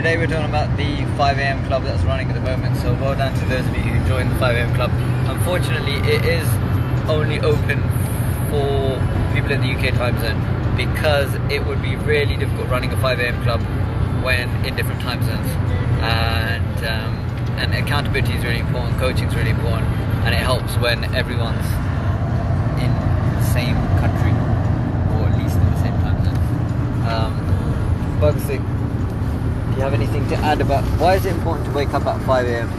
Today we're talking about the 5 a.m. club that's running at the moment. So well done to those of you who joined the 5 a.m. club. Unfortunately, it is only open for people in the UK time zone because it would be really difficult running a 5 a.m. club when in different time zones. And accountability is really important, coaching is really important, and it helps when everyone's in the same country or at least in the same time zone. Bugsy, do you have anything to add about why is it important to wake up at 5 a.m?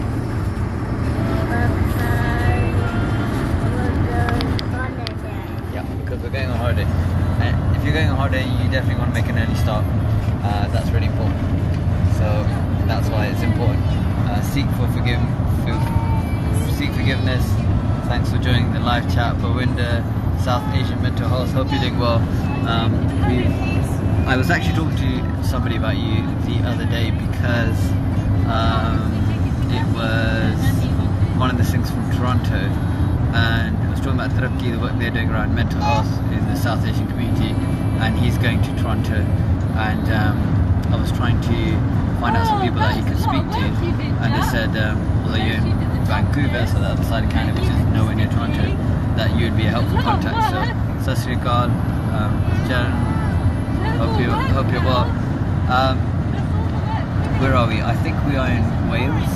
Yeah, because we're going on holiday. And if you're going on holiday, you definitely want to make an early start. That's really important. So that's why it's important. Seek forgiveness. Thanks for joining the live chat. Bawinda, South Asian Mental Health. Hope you're doing well. I was actually talking to somebody about you the other day because it was one of the things from Toronto, and it was talking about Tarapki, the work they're doing around mental health in the South Asian community, and he's going to Toronto, and I was trying to find out some people that he could speak to, and they said although you're in Vancouver, so the other side of Canada, which is nowhere near Toronto, that you would be a helpful contact. So Sat Sri Akal, Jan, hope you're well. Where are we? I think we are in Wales.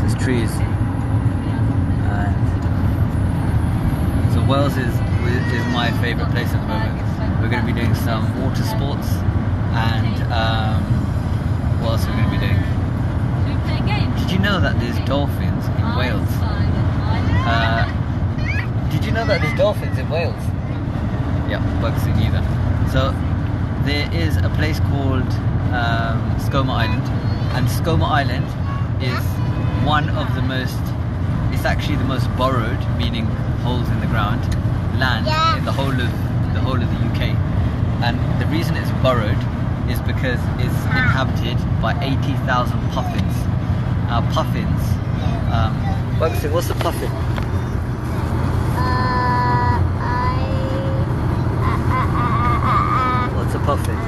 There's trees. So Wales is my favourite place at the moment. We're going to be doing some water sports, and what else are we going to be doing? Did you know that there's dolphins in Wales? Did you know that there's dolphins in Wales? Yeah, Bugsy knew that. So there is a place called Skomer Island, and Skomer Island is one of the most, it's actually the most borrowed, meaning holes in the ground, land in the whole of the UK. And the reason it's borrowed is because it's inhabited by 80,000 puffins. Now puffins, Bugsy, what's a puffin? What's a puffin?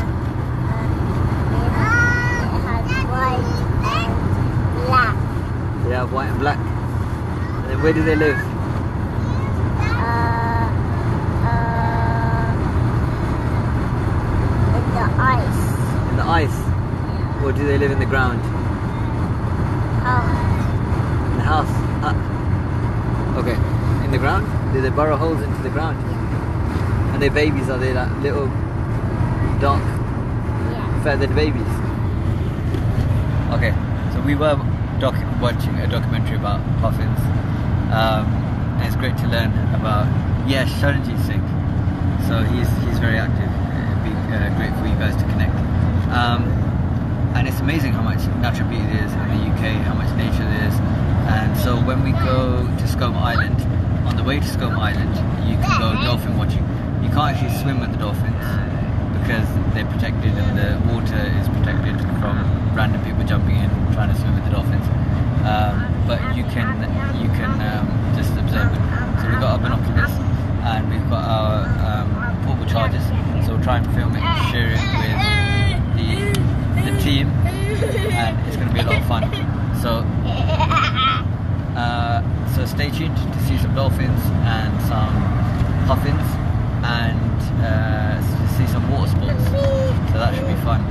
They have white and black. And then where do they live? In the ice. In the ice? Or do they live in the ground? In the house? Okay. In the ground? Do they burrow holes into the ground? And their babies, are they like little dark feathered babies? Okay, so we were watching a documentary about puffins, and it's great to learn about Sharanjit Singh. So he's very active. It'd be great for you guys to connect. And it's amazing how much natural beauty there is in the UK, how much nature there is. And so when we go to Skomer Island, on the way to Skomer Island, you can go dolphin watching. You can't actually swim with the dolphins because they're protected and the water is protected from random people jumping in trying to swim with the dolphins. But you can just observe them. So we've got our binoculars and we've got our portable chargers. So we'll try and film it and share it with the team, and it's going to be a lot of fun. So stay tuned to see some dolphins and some puffins, and to see some water sports. So that should be fun.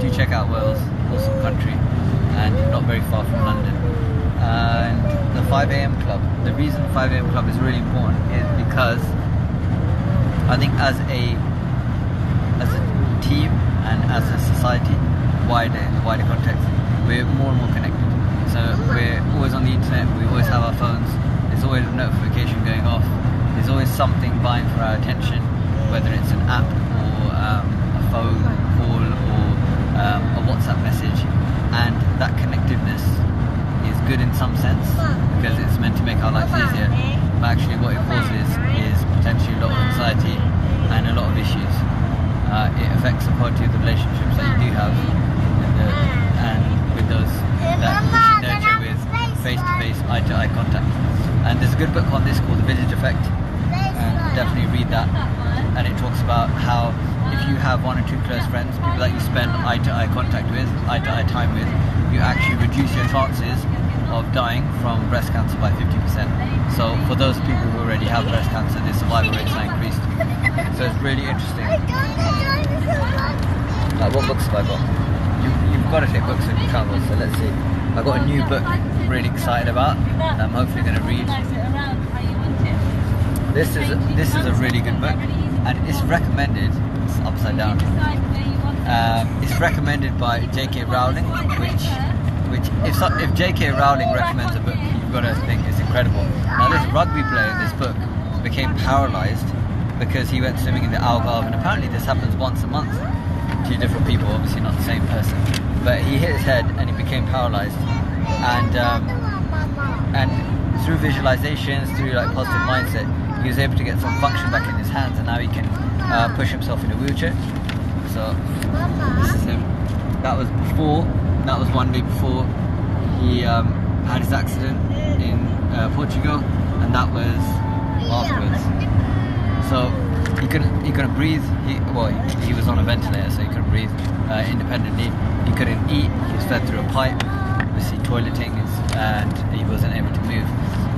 Do check out Wales, awesome country, and not very far from London. And the 5 a.m. club. The reason 5 a.m. club is really important is because I think as a team and as a society, in the wider context, we're more and more connected. So we're always on the internet, we always have our phones, there's always a notification going off, there's always something vying for our attention, whether it's an app or a phone call or a WhatsApp message. And that connectiveness is good in some sense because it's meant to make our lives easier, but actually what it causes is potentially a lot of anxiety and a lot of issues. It affects the quality of the relationships that you do have, and with those that you should nurture with face-to-face, eye-to-eye contact. And there's a good book on this called The Village Effect, and definitely read that. And it talks about how if you have one or two close friends, people that you spend eye-to-eye contact with, eye-to-eye time with, you actually reduce your chances of dying from breast cancer by 50%. So for those people who already have breast cancer, the survival rates are increased. So it's really interesting. Like, what books have I got? You've got to take books when you travel, so let's see. I've got a new book I'm really excited about, and I'm hopefully going to read. This is a really good book, and it's recommended. It's upside down. It's recommended by J.K. Rowling, which if J.K. Rowling recommends a book, you've got to think it's incredible. Now, this rugby player in this book became paralysed because he went swimming in the Algarve, and apparently this happens once a month. Two different people, obviously not the same person, but he hit his head and he became paralysed, and through visualizations, through like positive mindset, he was able to get some function back in his hands, and now he can push himself in a wheelchair. So this is him. That was one day before he had his accident in Portugal, and that was afterwards. So he couldn't breathe. He was on a ventilator, so he couldn't breathe independently. He couldn't eat. He was fed through a pipe, obviously toileting, and he wasn't able to move.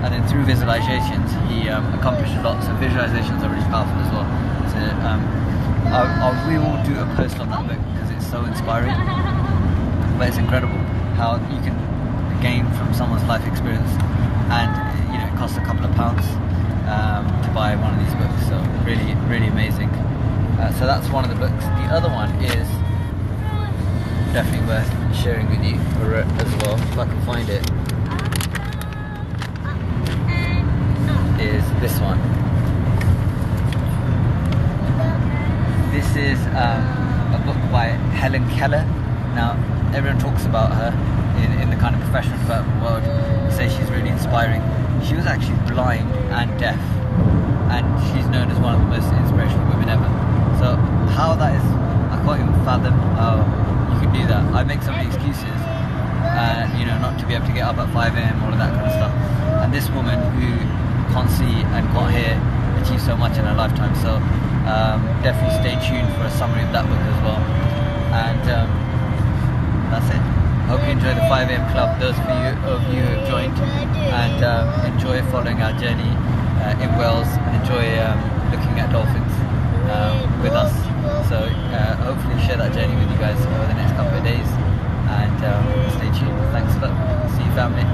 And then through visualizations, he accomplished a lot. So visualizations are really powerful as well. So we will do a post on that book because it's so inspiring. But it's incredible how you can gain from someone's life experience, and it costs a couple of pounds to buy one of these books. So really, really amazing. So that's one of the books. The other one is definitely worth sharing with you as well, if I can find it. Is this one. This is a book by Helen Keller. Now, everyone talks about her in the kind of professional development world. They say she's really inspiring. She was actually blind and deaf, and she's known as one of the most inspirational women ever. So how that is, I can't even fathom how you could do that. I make so many excuses, not to be able to get up at 5 a.m, all of that kind of stuff. And this woman who can't see and can't hear achieved so much in her lifetime. So definitely stay tuned for a summary of that book as well. And that's it. Hope you enjoy the 5 a.m. club, those of you who have joined, and enjoy following our journey in Wales, and enjoy looking at dolphins with us. So hopefully share that journey with you guys over the next couple of days, and stay tuned. Thanks a lot. See you, family.